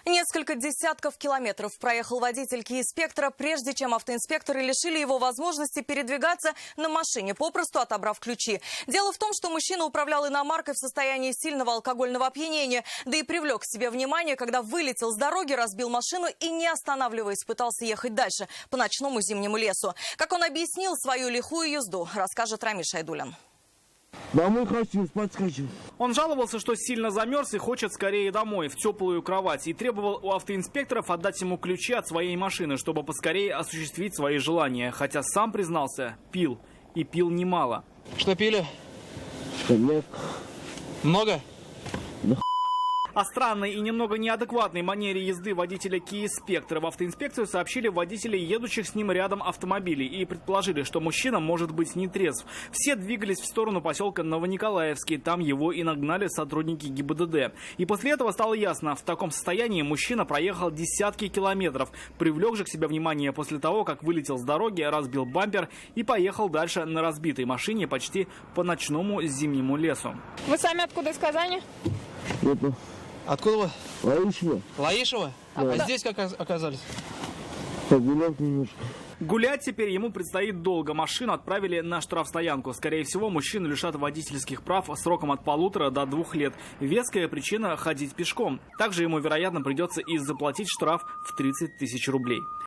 Несколько десятков километров проехал водитель Kia Spectra, прежде чем автоинспекторы лишили его возможности передвигаться на машине, попросту отобрав ключи. Дело в том, что мужчина управлял иномаркой в состоянии сильного алкогольного опьянения, да и привлек к себе внимание, когда вылетел с дороги, разбил машину и, не останавливаясь, пытался ехать дальше по ночному зимнему лесу. Как он объяснил свою лихую езду, расскажет Рамиль Шайдулин. Домой хочу, спать хочу. Он жаловался, что сильно замерз и хочет скорее домой, в теплую кровать. И требовал у автоинспекторов отдать ему ключи от своей машины, чтобы поскорее осуществить свои желания. Хотя сам признался, пил. И пил немало. Что пили? Нет. Много? О странной и немного неадекватной манере езды водителя Kia Spectra в автоинспекцию сообщили водители едущих с ним рядом автомобилей и предположили, что мужчина может быть нетрезв. Все двигались в сторону поселка Новониколаевский, там его и нагнали сотрудники ГИБДД. И после этого стало ясно, в таком состоянии мужчина проехал десятки километров, привлек же к себе внимание после того, как вылетел с дороги, разбил бампер и поехал дальше на разбитой машине почти по ночному зимнему лесу. Вы сами откуда, из Казани? Это Откуда вы? Лаишево. Лаишево? А здесь как оказались? Погулял немножко. Гулять теперь ему предстоит долго. Машину отправили на штрафстоянку. Скорее всего, мужчину лишат водительских прав сроком от 1,5 до 2 лет. Веская причина – ходить пешком. Также ему, вероятно, придется и заплатить штраф в 30 000 рублей.